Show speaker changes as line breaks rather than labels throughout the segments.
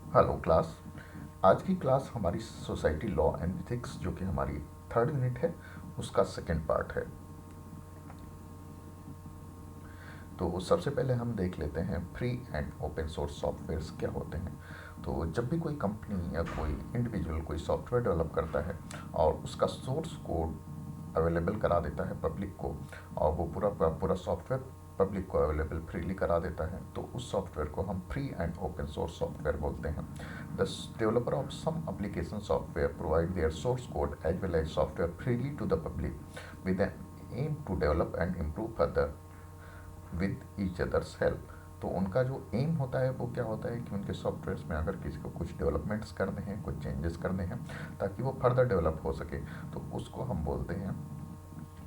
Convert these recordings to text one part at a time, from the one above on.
Hello class. आज की class हमारी सोसाइटी लॉ एंड एथिक्स जो कि हमारी थर्ड यूनिट है उसका सेकंड पार्ट है। तो सबसे पहले हम देख लेते हैं free and open source softwares क्या होते हैं। तो जब भी कोई कंपनी या कोई इंडिविजुअल कोई सॉफ्टवेयर डेवलप करता है और उसका सोर्स कोड अवेलेबल करा देता है पब्लिक को, और वो पूरा पूरा सॉफ्टवेयर पब्लिक को अवेलेबल फ्रीली करा देता है, तो उस सॉफ्टवेयर को हम free and open source software बोलते हैं। The developer of some application software provide their source code as well as software freely to the public with an aim to develop and improve further with each others help. तो उनका जो M होता है वो क्या होता है कि उनके सॉफ्टवेयर्स में अगर किसी को कुछ डेवलपमेंट्स करने हैं, कुछ चेंजेस करने हैं ताकि वो फर्दर डेवलप हो सके, तो उसको हम बोलते हैं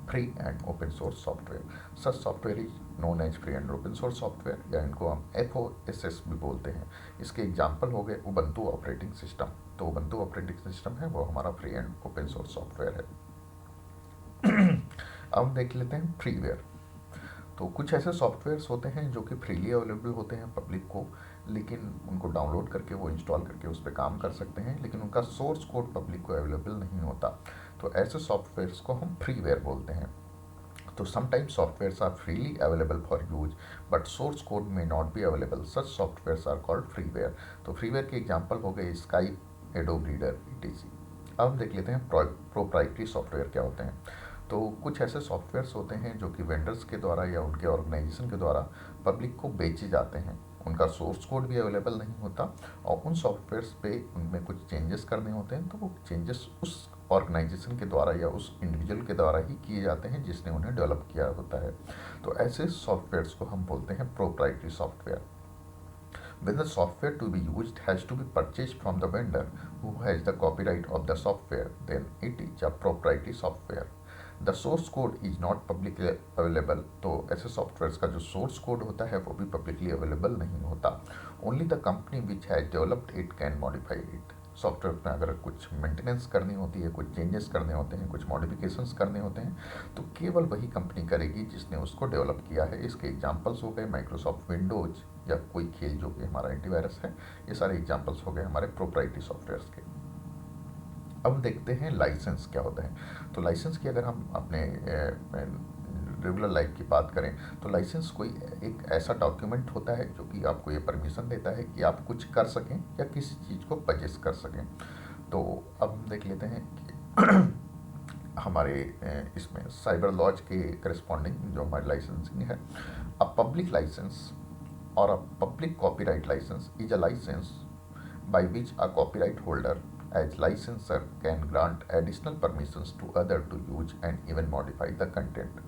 free and open source software. Such software is known as free and open source software, या इनको हम FOSS भी बोलते हैं। इसके एग्जाम्पल हो गए उबंटू ऑपरेटिंग सिस्टम। तो उबंटू ऑपरेटिंग सिस्टम है वो हमारा free and open source software है। अब हम देख लेते हैं फ्रीवेयर। तो कुछ ऐसे सॉफ्टवेयर्स होते हैं जो कि फ्रीली अवेलेबल होते हैं पब्लिक को, लेकिन उनको डाउनलोड करके वो इंस्टॉल करके उस पर काम कर सकते हैं, लेकिन उनका सोर्स कोड पब्लिक को अवेलेबल नहीं होता। तो ऐसे सॉफ्टवेयर्स को हम फ्रीवेयर बोलते हैं। तो sometimes softwares are freely available for use but source code may not be available. Such softwares are called freeware. तो freeware के एग्जांपल हो गए स्काइप, एडोब रीडर, etc। अब हम देख लेते हैं प्रोप्राइटरी सॉफ्टवेयर क्या होते हैं। तो कुछ ऐसे सॉफ्टवेयर्स होते हैं जो कि वेंडर्स के द्वारा या उनके ऑर्गेनाइजेशन के द्वारा पब्लिक को बेचे जाते हैं। उनका सोर्स कोड भी अवेलेबल नहीं होता, और उन सॉफ्टवेयर्स पे उनमें कुछ चेंजेस करने होते हैं, तो वो चेंजेस उस ऑर्गेनाइजेशन के द्वारा या उस इंडिविजुअल के द्वारा ही किए जाते हैं जिसने उन्हें डेवलप किया होता है। तो ऐसे सॉफ्टवेयर्स को हम बोलते हैं proprietary software. When the software to be used has to be purchased from the vendor who has the copyright of the software, then it is a proprietary software. The source code is not publicly available. तो ऐसे software का जो source code होता है वो भी publicly available नहीं होता। Only the company which has developed it can modify it. Software में अगर कुछ मेंटेनेंस करनी होती है, कुछ चेंजेस करने होते हैं, कुछ मॉडिफिकेशंस करने होते हैं, तो केवल वही कंपनी करेगी जिसने उसको डेवलप किया है। इसके एग्जांपल्स हो गए माइक्रोसॉफ्ट विंडोज या कोई खेल जो कि हमारा एंटीवायरस है। ये सारे एग्जांपल्स हो गए हमारे प्रोप्राइटरी सॉफ्टवेयर्स के। अब देखते हैं लाइसेंस क्या होता है। तो लाइसेंस की अगर हम अपने रेगुलर लाइफ की बात करें, तो लाइसेंस कोई एक ऐसा डॉक्यूमेंट होता है जो कि आपको ये परमिशन देता है कि आप कुछ कर सकें या किसी चीज़ को परचेस कर सकें। तो अब हम देख लेते हैं कि हमारे इसमें साइबर लॉज के करस्पॉन्डिंग जो हमारी लाइसेंसिंग है, अ पब्लिक लाइसेंस और a public copyright licence is a licence by which a copyright holder as licensor can grant additional permissions to other to use and even modify the content।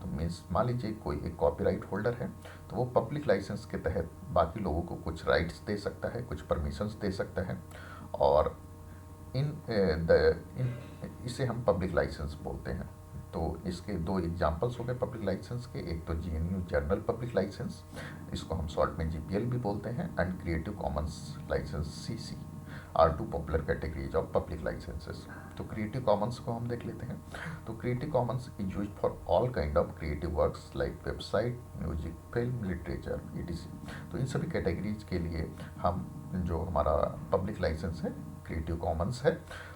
तो means मान लीजिए कोई एक copyright holder है, तो वो public licence के तहत बाकी लोगों को कुछ राइट्स दे सकता है, कुछ परमिशंस दे सकता है, और इन द इन इसे हम पब्लिक लाइसेंस बोलते हैं। तो इसके दो एग्जांपल्स हो गए पब्लिक लाइसेंस के। एक तो GNU जनरल पब्लिक लाइसेंस, इसको हम शॉर्ट में GPL भी बोलते हैं, and creative commons licence CC are two popular categories of public licences. तो क्रिएटिव कॉमन्स को हम देख लेते हैं। तो creative commons is use for all kind of creative works like website, music, film, literature, etc। तो इन सभी कैटेगरीज के लिए हम जो हमारा पब्लिक लाइसेंस है क्रिएटिव कॉमन्स है।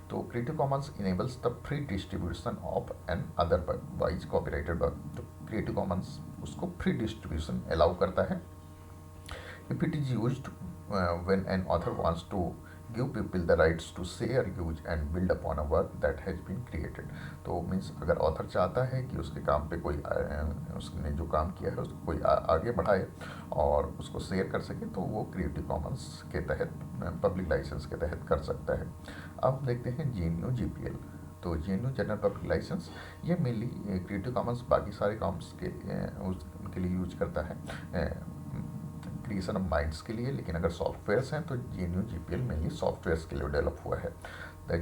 तो creative commons enables the free distribution of an otherwise copyrighted work. तो क्रिएटिव कॉमन्स उसको फ्री डिस्ट्रीब्यूशन अलाउ करता है। If it is used when an author wants to give people the rights to share, use and build upon a work that has been created। तो means अगर author चाहता है कि उसके काम पे कोई उसने जो काम किया है उसको कोई आगे बढ़ाए और उसको शेयर कर सके, तो वो क्रिएटिव कॉमन्स के तहत पब्लिक लाइसेंस के तहत कर सकता है। अब देखते हैं GNU GPL। तो GNU जनरल पब्लिक लाइसेंस ये मेनली क्रिएटिव कॉमन्स बाकी सारे कॉम्स के उनके लिए यूज करता है, क्रिएशन ऑफ माइंड्स के लिए, लेकिन अगर सॉफ्टवेयर्स हैं तो GNU GPL मेनली सॉफ्टवेयर्स के लिए डेवलप हुआ है। द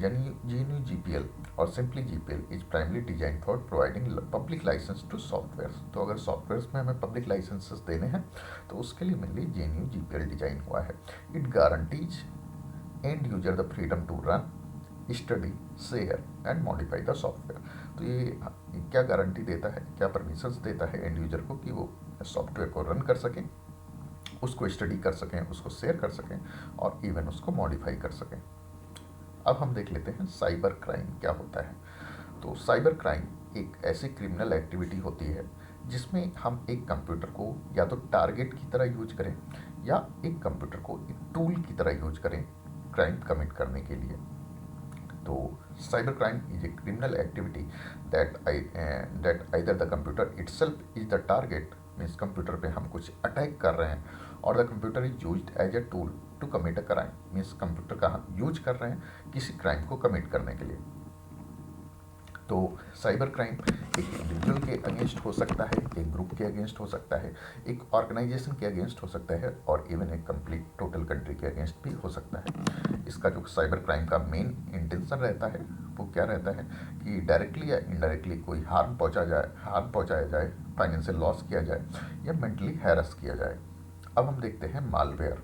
GNU GPL और simply GPL is primarily design for providing public licence to softwares. तो अगर सॉफ्टवेयर्स में हमें पब्लिक लाइसेंसेस देने हैं तो उसके लिए मेनली GNU GPL डिजाइन हुआ है। It guarantees end user the freedom to run, study, share and modify the software. तो ये क्या गारंटी देता है, क्या परमिशंस देता है एंड यूजर को कि वो सॉफ्टवेयर को रन कर सकें उसको स्टडी कर सकें, उसको शेयर कर सकें और इवन उसको मॉडिफाई कर सकें। अब हम देख लेते हैं साइबर क्राइम क्या होता है। तो साइबर क्राइम एक ऐसी क्रिमिनल एक्टिविटी होती है जिसमें हम एक कंप्यूटर को या तो टारगेट की तरह यूज करें या एक कंप्यूटर को एक टूल की तरह यूज करें क्राइम कमिट करने के लिए। तो cyber crime is a criminal activity that either the computer itself is the target, means computer पे हम कुछ अटैक कर रहे हैं, और the computer is used as a tool to commit a crime, means computer का हम यूज कर रहे हैं किसी क्राइम को कमिट करने के लिए। तो साइबर क्राइम एक इंडिविजुअल के अगेंस्ट हो सकता है, एक ग्रुप के अगेंस्ट हो सकता है, एक ऑर्गेनाइजेशन के अगेंस्ट हो सकता है और इवन एक कंप्लीट टोटल कंट्री के अगेंस्ट भी हो सकता है। इसका जो साइबर क्राइम का मेन इंटेंशन रहता है वो क्या रहता है कि डायरेक्टली या इनडायरेक्टली कोई हार्म पहुंचाया जाए, फाइनेंशियल लॉस किया जाए या मेंटली हैरेस किया जाए। अब हम देखते हैं मालवेयर।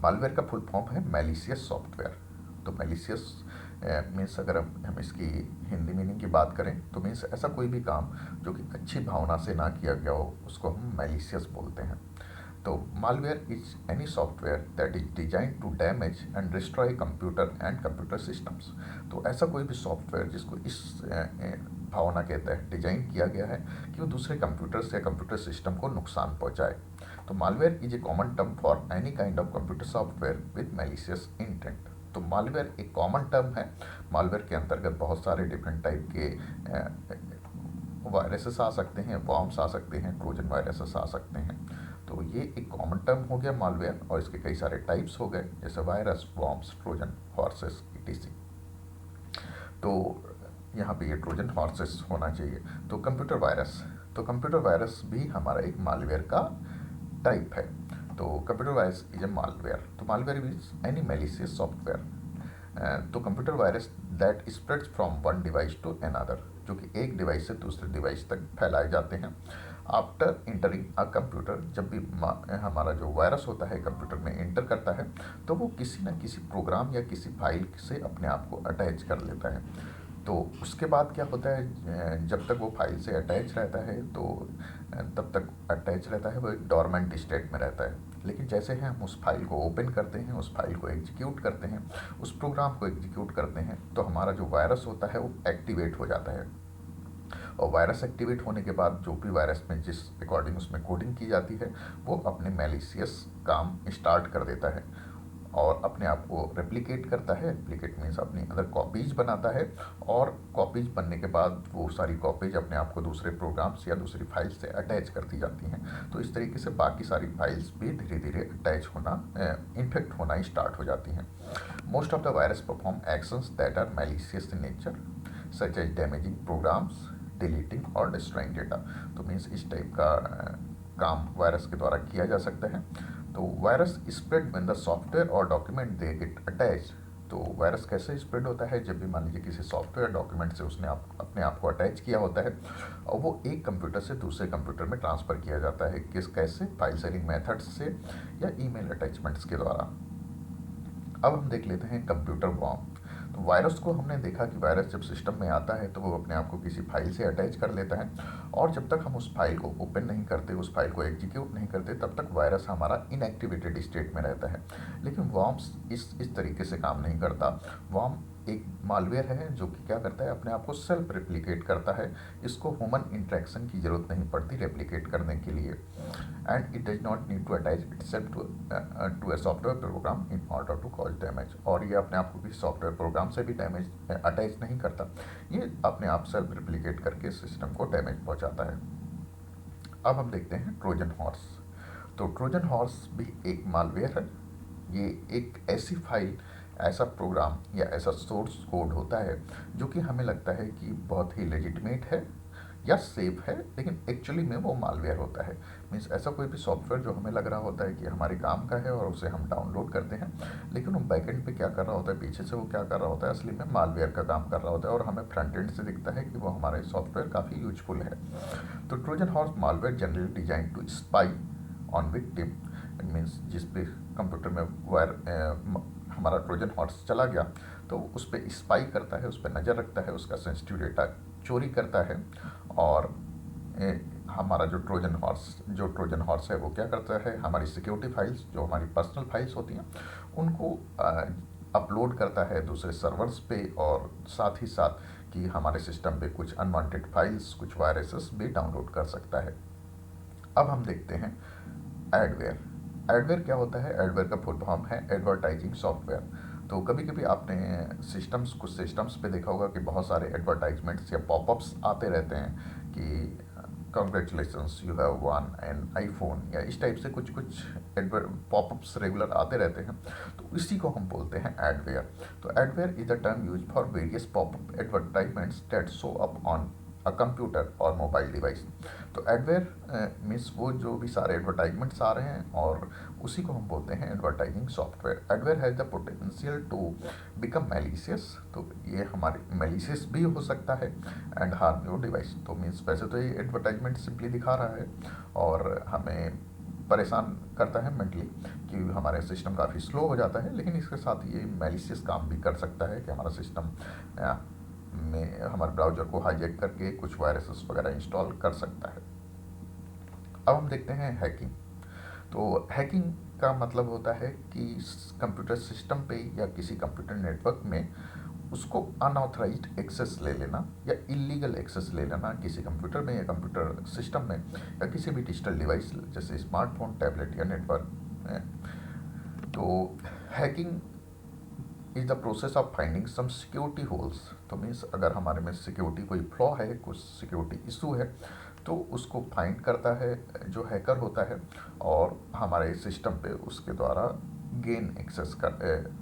मालवेयर का फुल फॉर्म है मैलिशियस सॉफ्टवेयर। तो मैलिशियस मीन्स अगर हम इसकी हिंदी मीनिंग की बात करें तो मीन्स ऐसा कोई भी काम जो कि अच्छी भावना से ना किया गया हो उसको हम मैलिशियस बोलते हैं। तो malware is any software that is design to damage and destroy computer and computer systems. तो ऐसा कोई भी सॉफ्टवेयर जिसको इस भावना के तहत डिजाइन किया गया है कि वो दूसरे कंप्यूटर्स या कंप्यूटर सिस्टम को नुकसान पहुंचाए। तो malware is a common term for any kind of computer software with malicious intent. तो मालवेयर एक कॉमन टर्म है। मालवेयर के अंतर्गत बहुत सारे डिफरेंट टाइप के वायरसेस आ सकते हैं, वॉर्म्स आ सकते हैं, ट्रोजन वायरसेस आ सकते हैं। तो ये एक कॉमन टर्म हो गया मालवेयर, और इसके कई सारे टाइप्स हो गए जैसे virus, worms, Trojan horses etc। तो यहाँ पे ये ट्रोजन हॉर्सेस होना चाहिए। तो कंप्यूटर वायरस भी हमारा एक मालवेयर का टाइप है। तो computer virus is a malware. तो malware is any malicious software. तो computer virus that spreads from one device to another, जो कि एक डिवाइस से दूसरे डिवाइस तक फैलाए जाते हैं। आफ्टर इंटरिंग अ कंप्यूटर, जब भी हमारा जो वायरस होता है कंप्यूटर में इंटर करता है तो वो किसी न किसी प्रोग्राम या किसी फाइल से अपने आप को अटैच कर लेता है। तो उसके बाद क्या होता है, जब तक वो फाइल से अटैच रहता है तो तब तक अटैच रहता है, वो डॉर्मेंट स्टेट में रहता है। लेकिन जैसे ही हम उस फाइल को ओपन करते हैं, उस फाइल को एग्जीक्यूट करते हैं, उस प्रोग्राम को एग्जीक्यूट करते हैं, तो हमारा जो वायरस होता है वो एक्टिवेट हो जाता है। और वायरस एक्टिवेट होने के बाद जो भी वायरस में जिस अकॉर्डिंग उसमें कोडिंग की जाती है वो अपने मैलिशियस काम स्टार्ट कर देता है और अपने आप को रेप्लिकेट करता है। रेप्लिकेट मीन्स अपनी अंदर कॉपीज बनाता है, और कॉपीज बनने के बाद वो सारी कॉपीज अपने आप को दूसरे प्रोग्राम्स या दूसरी फाइल्स से अटैच करती जाती हैं। तो इस तरीके से बाकी सारी फाइल्स भी धीरे धीरे अटैच होना, इन्फेक्ट होना स्टार्ट हो जाती हैं। Most of the virus perform actions that are malicious in nature such as damaging programs, deleting और डिस्ट्रॉइंग डेटा। तो मीन्स इस टाइप का काम वायरस के द्वारा किया जा सकता है। तो virus spread when the software और डॉक्यूमेंट दे गेट अटैच। तो वायरस कैसे स्प्रेड होता है, जब भी मान लीजिए किसी सॉफ्टवेयर डॉक्यूमेंट से उसने अपने आप को अटैच किया होता है और वो एक कंप्यूटर से दूसरे कंप्यूटर में ट्रांसफ़र किया जाता है। कैसे? फाइल शेयरिंग मेथड्स से या ईमेल अटैचमेंट्स के द्वारा। अब हम देख लेते हैं कंप्यूटर वॉर्म। तो वायरस को हमने देखा कि वायरस जब सिस्टम में आता है तो वो अपने आप को किसी फाइल से अटैच कर लेता है, और जब तक हम उस फाइल को ओपन नहीं करते, उस फाइल को एग्जीक्यूट नहीं करते, तब तक वायरस हमारा इनएक्टिवेटेड स्टेट में रहता है। लेकिन वॉर्म्स इस तरीके से काम नहीं करता। वॉर्म एक मालवेयर है जो कि क्या करता है, अपने आप को सेल्फ रेप्लिकेट करता है। इसको ह्यूमन इंटरेक्शन की ज़रूरत नहीं पड़ती रेप्लिकेट करने के लिए, and it does not need to attach itself to a software program in order to cause damage. और ये अपने आप को किसी सॉफ्टवेयर प्रोग्राम से भी डैमेज अटैच नहीं करता, ये अपने आप सेल्फ रेप्लिकेट करके सिस्टम को डैमेज पहुंचाता है। अब हम देखते हैं ट्रोजन हॉर्स। तो ट्रोजन हॉर्स भी एक मालवेयर है। ये एक ऐसी फाइल, ऐसा प्रोग्राम या ऐसा सोर्स कोड होता है जो कि हमें लगता है कि बहुत ही लेजिटिमेट है या सेफ है, लेकिन एक्चुअली में वो मालवेयर होता है। मीन्स ऐसा कोई भी सॉफ्टवेयर जो हमें लग रहा होता है कि हमारे काम का है और उसे हम डाउनलोड करते हैं, लेकिन वो बैकएंड पे क्या कर रहा होता है, पीछे से वो क्या कर रहा होता है, असली में मालवेयर का काम कर रहा होता है, और हमें फ्रंट एंड से दिखता है कि वो हमारे सॉफ्टवेयर काफ़ी यूजफुल है। तो Trojan horse malware generally design to spy on victim. Means जिस पे कंप्यूटर में हमारा ट्रोजन हॉर्स चला गया तो उस पर स्पाई करता है, उस पर नज़र रखता है, उसका सेंसिटिव डेटा चोरी करता है, और हमारा जो ट्रोजन हॉर्स है वो क्या करता है, हमारी सिक्योरिटी फाइल्स, जो हमारी पर्सनल फाइल्स होती हैं, उनको अपलोड करता है दूसरे सर्वर्स पे, और साथ ही साथ कि हमारे सिस्टम पे कुछ अनवांटेड फाइल्स, कुछ वायरसेस भी डाउनलोड कर सकता है। अब हम देखते हैं एडवेयर। एडवेयर क्या होता है? एडवेयर का फुल फॉर्म है एडवर्टाइजिंग सॉफ्टवेयर। तो कभी कभी आपने कुछ सिस्टम्स पे देखा होगा कि बहुत सारे एडवर्टाइजमेंट्स या पॉपअप्स आते रहते हैं कि congratulations you have one an iPhone, या इस टाइप से कुछ कुछ पॉपअप्स रेगुलर आते रहते हैं। तो इसी को हम बोलते हैं एडवेयर। तो adware is the term use for various popup advertisements that show up on a computer और मोबाइल डिवाइस। तो एडवेयर मीन्स वो जो भी सारे एडवर्टाइजमेंट्स आ रहे हैं, और उसी को हम बोलते हैं advertising software. Adware has the potential to become malicious. तो ये हमारे मैलिशियस भी हो सकता है एंड हार्म योर डिवाइस। तो मीन्स वैसे तो ये एडवर्टाइजमेंट सिंपली दिखा रहा है और हमें परेशान करता है मेंटली कि हमारे सिस्टम काफ़ी स्लो हो जाता है, लेकिन इसके साथ ये मैलिशियस काम भी कर सकता है कि हमारा सिस्टम में हमारे ब्राउज़र को हाईजैक करके कुछ वायरसेस वगैरह इंस्टॉल कर सकता है। अब हम देखते हैं हैकिंग। तो हैकिंग का मतलब होता है कि कंप्यूटर सिस्टम पे या किसी कंप्यूटर नेटवर्क में उसको अनऑथराइज्ड एक्सेस ले लेना या इलीगल एक्सेस ले लेना किसी कंप्यूटर में या कंप्यूटर सिस्टम में या किसी भी डिजिटल डिवाइस जैसे स्मार्टफोन, टैबलेट या नेटवर्क में। तो hacking is the process of finding some security holes. तो मीन्स अगर हमारे में सिक्योरिटी कोई फ्लॉ है, कुछ सिक्योरिटी इशू है, तो उसको फाइंड करता है जो हैकर होता है, और हमारे सिस्टम पे उसके द्वारा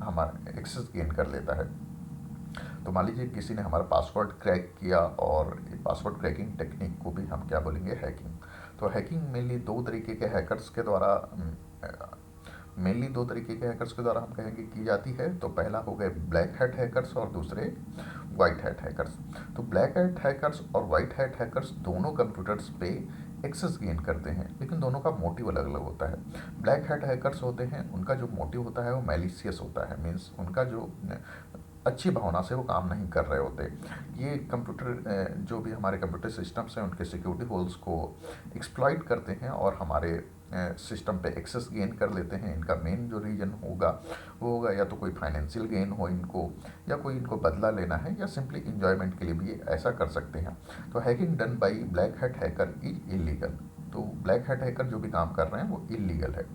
हमारा एक्सेस गेन कर लेता है। तो मान लीजिए किसी ने हमारा पासवर्ड क्रैक किया, और पासवर्ड क्रैकिंग टेक्निक को भी हम क्या बोलेंगे, हैकिंग। तो हैकिंग मेनली दो तरीके के हैकर्स के द्वारा हम कहेंगे की जाती है। तो पहला हो गए ब्लैक हैट हैकर्स और दूसरे वाइट हैट हैकर्स। तो ब्लैक हैट हैकर्स और वाइट हैट हैकर्स दोनों कंप्यूटर्स पे एक्सेस गेन करते हैं, लेकिन दोनों का मोटिव अलग अलग होता है। ब्लैक हैट हैकर्स होते हैं, उनका जो मोटिव होता है वो मैलिशियस होता है, मीन्स उनका जो अच्छी भावना से वो काम नहीं कर रहे होते। ये कंप्यूटर जो भी हमारे कंप्यूटर सिस्टम्स हैं उनके सिक्योरिटी होल्स को एक्सप्लॉइट करते हैं और हमारे सिस्टम पे एक्सेस गेन कर लेते हैं। इनका मेन जो रीजन होगा वो होगा या तो कोई फाइनेंशियल गेन हो इनको, या कोई इनको बदला लेना है, या सिंपली इंजॉयमेंट के लिए भी ये ऐसा कर सकते हैं। तो hacking done by black hat hacker is illegal. तो ब्लैक हैट हैकर जो भी काम कर रहे हैं वो इलीगल है।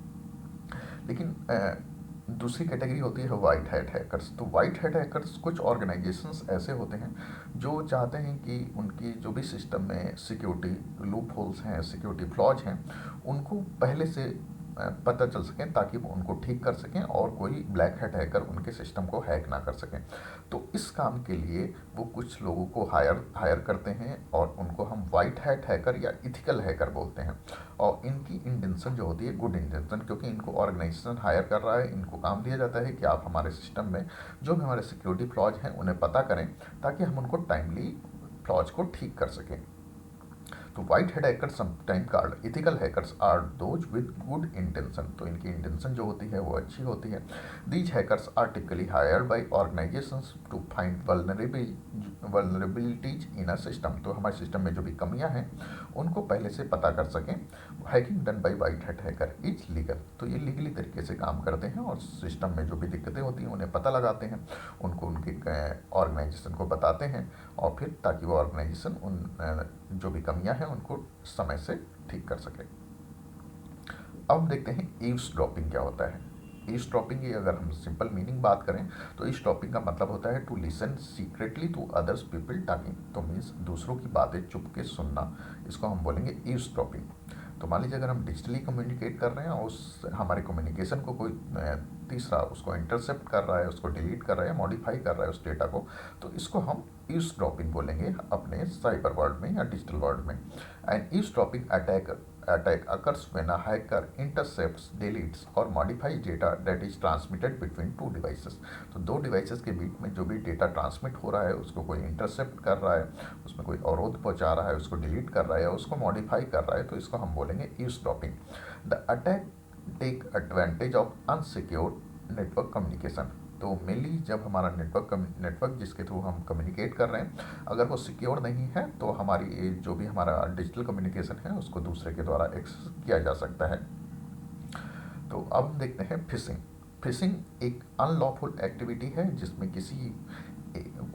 लेकिन दूसरी कैटेगरी होती है वाइट हैट हैकर्स। तो वाइट हैट हैकर्स कुछ ऑर्गेनाइजेशंस ऐसे होते हैं जो चाहते हैं कि उनकी जो भी सिस्टम में सिक्योरिटी लूप होल्स हैं, सिक्योरिटी फ्लॉज हैं, उनको पहले से पता चल सकें ताकि वो उनको ठीक कर सकें और कोई ब्लैक हैट हैकर उनके सिस्टम को हैक ना कर सकें। तो इस काम के लिए वो कुछ लोगों को हायर करते हैं, और उनको हम वाइट हैट हैकर या इथिकल हैकर बोलते हैं। और इनकी इंटेंशन जो होती है गुड इंटेंशन, क्योंकि इनको ऑर्गेनाइजेशन हायर कर रहा है, इनको काम दिया जाता है कि आप हमारे सिस्टम में जो भी हमारे सिक्योरिटी फ्लॉज हैं उन्हें पता करें ताकि हम उनको टाइमली फ्लॉज को ठीक कर सकें। तो white hat hackers sometime called ethical hackers are those with good intention. तो इनकी इंटेंशन जो होती है वो अच्छी होती है। These hackers are typically hired by organisations to find vulnerabilities in a system. तो हमारे सिस्टम में जो भी कमियां हैं उनको पहले से पता कर सकें। Hacking done by white head hacker is legal. तो ये लीगली तरीके से काम करते हैं और सिस्टम में जो भी दिक्कतें होती हैं उन्हें पता लगाते हैं, उनको उनके ऑर्गेनाइजेशन को बताते हैं, और फिर ताकि वो ऑर्गेनाइजेशन उन जो भी कमियां हैं उनको समय से ठीक कर सके। अब हम देखते हैं ईव्सड्रॉपिंग क्या होता है। ईव्सड्रॉपिंग की अगर हम सिंपल मीनिंग बात करें तो ईव्सड्रॉपिंग का मतलब होता है to listen secretly to others people talking. तो मीन्स दूसरों की बातें चुप के सुनना, इसको हम बोलेंगे ईव्सड्रॉपिंग। तो मान लीजिए अगर हम डिजिटली कम्युनिकेट कर रहे हैं और उस हमारे कम्युनिकेशन को कोई तीसरा उसको इंटरसेप्ट कर रहा है, उसको डिलीट कर रहा है, मॉडिफाई कर रहा है उस डेटा को, तो इसको हम ईव्सड्रॉपिंग बोलेंगे अपने साइबर वर्ल्ड में या डिजिटल वर्ल्ड में। And eavesdropping attack occurs when a hacker intercepts, deletes or modifies data that is transmitted between two devices। तो दो डिवाइसेस के बीच में जो भी डेटा ट्रांसमिट हो रहा है उसको कोई इंटरसेप्ट कर रहा है, उसमें कोई अवरोध पहुंचा रहा है, उसको डिलीट कर रहा है या उसको मॉडिफाई कर रहा है, तो इसको हम बोलेंगे eavesdropping. The attack take advantage of unsecured network communication. तो मेनली जब हमारा नेटवर्क जिसके थ्रू हम कम्युनिकेट कर रहे हैं अगर वो सिक्योर नहीं है तो हमारी जो भी हमारा डिजिटल कम्युनिकेशन है उसको दूसरे के द्वारा एक्सेस किया जा सकता है। तो अब हम देखते हैं फिशिंग। फिशिंग एक अनलॉफुल एक्टिविटी है जिसमें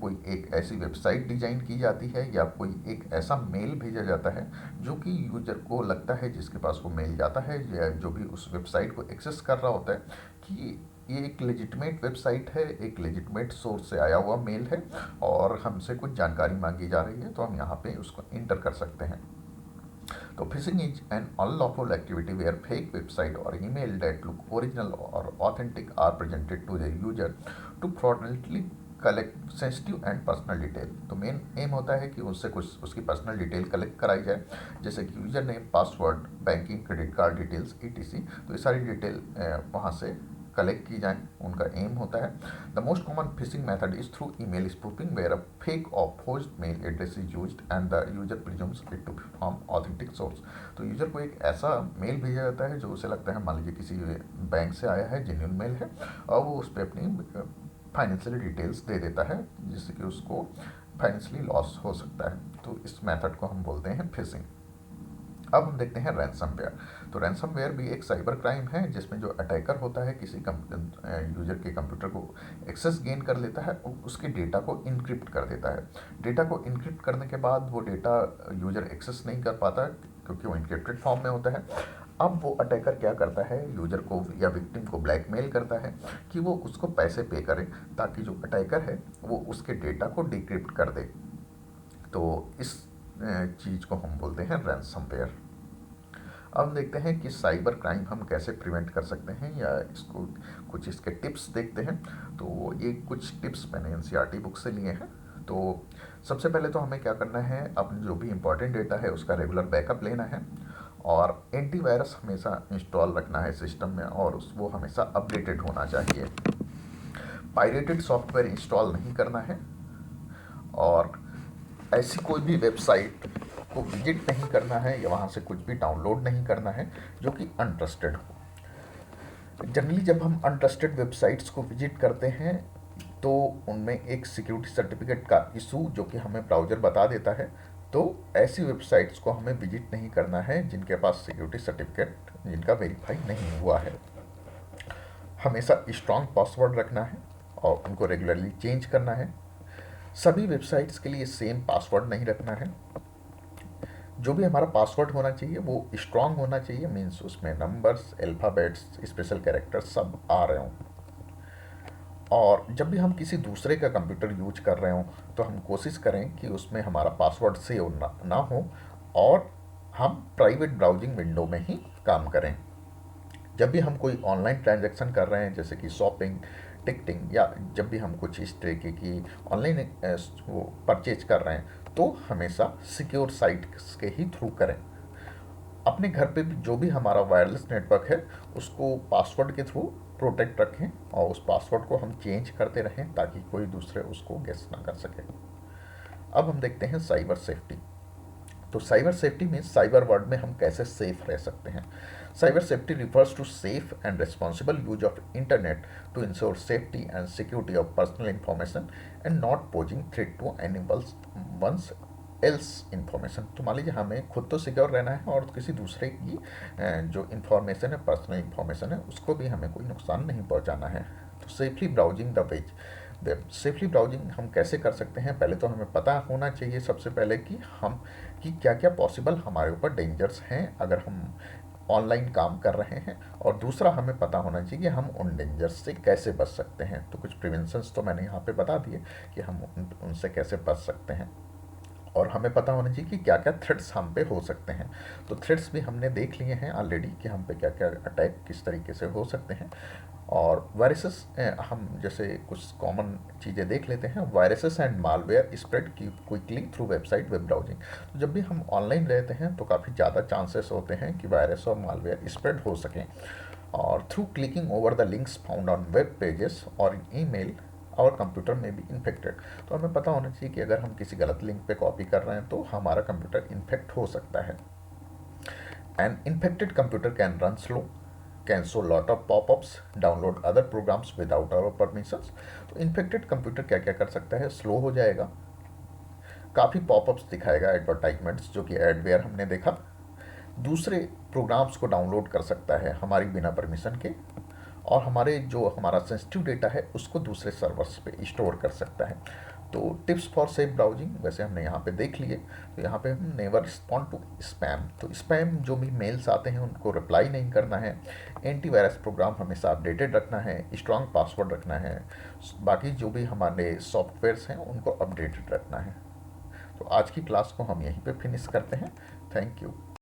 कोई एक ऐसी वेबसाइट डिजाइन की जाती है या कोई एक ऐसा मेल भेजा जाता है जो कि यूजर को लगता है, जिसके पास वो मेल जाता है या जो भी उस वेबसाइट को एक्सेस कर रहा होता है, कि ये एक लेजिटमेट वेबसाइट है, एक लेजिटमेट सोर्स से आया हुआ मेल है और हमसे कुछ जानकारी मांगी जा रही है, तो हम यहाँ पे उसको इंटर कर सकते हैं। तो phishing is an unlawful activity where fake website और ईमेल दैट लुक ओरिजिनल और authentic are presented to the user to fraudulently collect sensitive and personal detail. तो मेन एम होता है कि उससे कुछ उसकी पर्सनल डिटेल कलेक्ट कराई जाए, जैसे कि user name, password, banking, credit card details etc। तो ये सारी डिटेल वहाँ से कलेक्ट की जाए, उनका एम होता है। The most common phishing method is through email spoofing where a fake or forged mail address is used and the user presumes it to be from authentic source. तो user को एक ऐसा mail भेजा जाता है जो उसे लगता है मान लीजिए किसी बैंक से आया है, जेन्युइन मेल है, और वो उस पर अपनी फाइनेंशियल डिटेल्स दे देता है जिससे कि उसको फाइनेंशियली लॉस हो सकता है। तो इस मेथड को हम बोलते हैं फिशिंग। अब हम देखते हैं रैंसमवेयर। तो रैंसमवेयर भी एक साइबर क्राइम है जिसमें जो अटैकर होता है किसी यूजर के कंप्यूटर को एक्सेस गेन कर लेता है और उसके डेटा को इनक्रिप्ट कर देता है। डेटा को इनक्रिप्ट करने के बाद वो डेटा यूजर एक्सेस नहीं कर पाता क्योंकि वो इनक्रिप्टेड फॉर्म में होता है। अब वो अटैकर क्या करता है, यूजर को या विक्टिम को ब्लैकमेल करता है कि वो उसको पैसे पे करे ताकि जो अटैकर है वो उसके डेटा को डिक्रिप्ट कर दे। तो इस चीज़ को हम बोलते हैं रैंसमवेयर। अब देखते हैं कि साइबर क्राइम हम कैसे प्रिवेंट कर सकते हैं या इसको कुछ इसके टिप्स देखते हैं। तो ये कुछ टिप्स मैंने एनसीईआरटी बुक से लिए हैं। तो सबसे पहले तो हमें क्या करना है, अपने जो भी इंपॉर्टेंट डेटा है उसका रेगुलर बैकअप लेना है और एंटीवायरस हमेशा इंस्टॉल रखना है सिस्टम में और वो हमेशा अपडेटेड होना चाहिए। पायरेटेड सॉफ्टवेयर इंस्टॉल नहीं करना है और ऐसी कोई भी वेबसाइट को विजिट नहीं करना है या वहाँ से कुछ भी डाउनलोड नहीं करना है जो कि अनट्रस्टेड हो। जनरली जब हम अनट्रस्टेड वेबसाइट्स को विजिट करते हैं तो उनमें एक सिक्योरिटी सर्टिफिकेट का इशू जो कि हमें ब्राउज़र बता देता है, तो ऐसी वेबसाइट्स को हमें विजिट नहीं करना है जिनके पास सिक्योरिटी सर्टिफिकेट जिनका वेरीफाई नहीं हुआ है। हमेशा स्ट्रॉन्ग पासवर्ड रखना है और उनको रेगुलरली चेंज करना है। सभी वेबसाइट्स के लिए सेम पासवर्ड नहीं रखना है। जो भी हमारा पासवर्ड होना चाहिए वो स्ट्रांग होना चाहिए, मीन्स उसमें नंबर्स, अल्फ़ाबेट्स, स्पेशल कैरेक्टर्स सब आ रहे हों। और जब भी हम किसी दूसरे का कंप्यूटर यूज कर रहे हों तो हम कोशिश करें कि उसमें हमारा पासवर्ड सेव ना हो और हम प्राइवेट ब्राउजिंग विंडो में ही काम करें। जब भी हम कोई ऑनलाइन ट्रांजैक्शन कर रहे हैं जैसे कि शॉपिंग, टिकटिंग या जब भी हम कुछ इस तरीके की ऑनलाइन वो परचेज कर रहे हैं तो हमेशा सिक्योर साइट्स के ही थ्रू करें। अपने घर पे भी जो भी हमारा वायरलेस नेटवर्क है उसको पासवर्ड के थ्रू प्रोटेक्ट रखें और उस पासवर्ड को हम चेंज करते रहें ताकि कोई दूसरे उसको गेस ना कर सके। अब हम देखते हैं साइबर सेफ्टी। तो साइबर सेफ्टी में साइबर वर्ल्ड में हम कैसे सेफ रह सकते हैं। Cyber safety refers to safe and responsible use of internet to ensure safety and security of personal information and not posing threat to anyone's else information। तो मान लीजिए हमें खुद तो सिक्योर रहना है और किसी दूसरे की जो इन्फॉर्मेशन है, पर्सनल इन्फॉर्मेशन है, उसको भी हमें कोई नुकसान नहीं पहुंचाना है। तो safely browsing the web safely browsing हम कैसे कर सकते हैं, पहले तो हमें पता होना चाहिए सबसे पहले कि क्या क्या पॉसिबल हमारे ऊपर डेंजर्स हैं अगर हम ऑनलाइन काम कर रहे हैं, और दूसरा हमें पता होना चाहिए कि हम उन डेंजर्स से कैसे बच सकते हैं। तो कुछ प्रिवेंशंस तो मैंने यहाँ पे बता दिए कि हम उनसे कैसे बच सकते हैं, और हमें पता होना चाहिए कि क्या क्या थ्रेट्स हम पे हो सकते हैं। तो थ्रेट्स भी हमने देख लिए हैं ऑलरेडी कि हम पे क्या क्या अटैक किस तरीके से हो सकते हैं। और वायरसेस हम जैसे कुछ कॉमन चीज़ें देख लेते हैं। Viruses and malware spread quickly through website web browsing. तो जब भी हम ऑनलाइन रहते हैं तो काफ़ी ज़्यादा चांसेस होते हैं कि वायरस और मालवेयर स्प्रेड हो सकें, और through clicking over the links found on web pages और ईमेल और कंप्यूटर में भी इन्फेक्टेड। तो हमें पता होना चाहिए कि अगर हम किसी गलत लिंक पे कॉपी कर रहे हैं तो हमारा कंप्यूटर इन्फेक्ट हो सकता है। An infected computer can run slow can show lot of popups, download other programs without our permissions. तो इन्फेक्टेड कंप्यूटर क्या क्या कर सकता है, स्लो हो जाएगा, काफ़ी पॉपअप्स दिखाएगा, एडवर्टाइजमेंट्स जो कि एडवेयर हमने देखा, दूसरे प्रोग्राम्स को डाउनलोड कर सकता है हमारी बिना परमिशन के, और हमारा सेंसिटिव डेटा है उसको दूसरे सर्वर्स पे स्टोर कर सकता है। तो टिप्स फॉर सेफ ब्राउजिंग वैसे हमने यहाँ पे देख लिए। तो यहाँ पे हम नेवर रिस्पॉन्ड टू स्पैम, तो स्पैम जो भी मेल्स आते हैं उनको रिप्लाई नहीं करना है, एंटीवायरस प्रोग्राम हमेशा अपडेटेड रखना है, स्ट्रांग पासवर्ड रखना है, बाकी जो भी हमारे सॉफ्टवेयर्स हैं उनको अपडेटेड रखना है। तो आज की क्लास को हम यहीं पे फिनिश करते हैं। Thank you.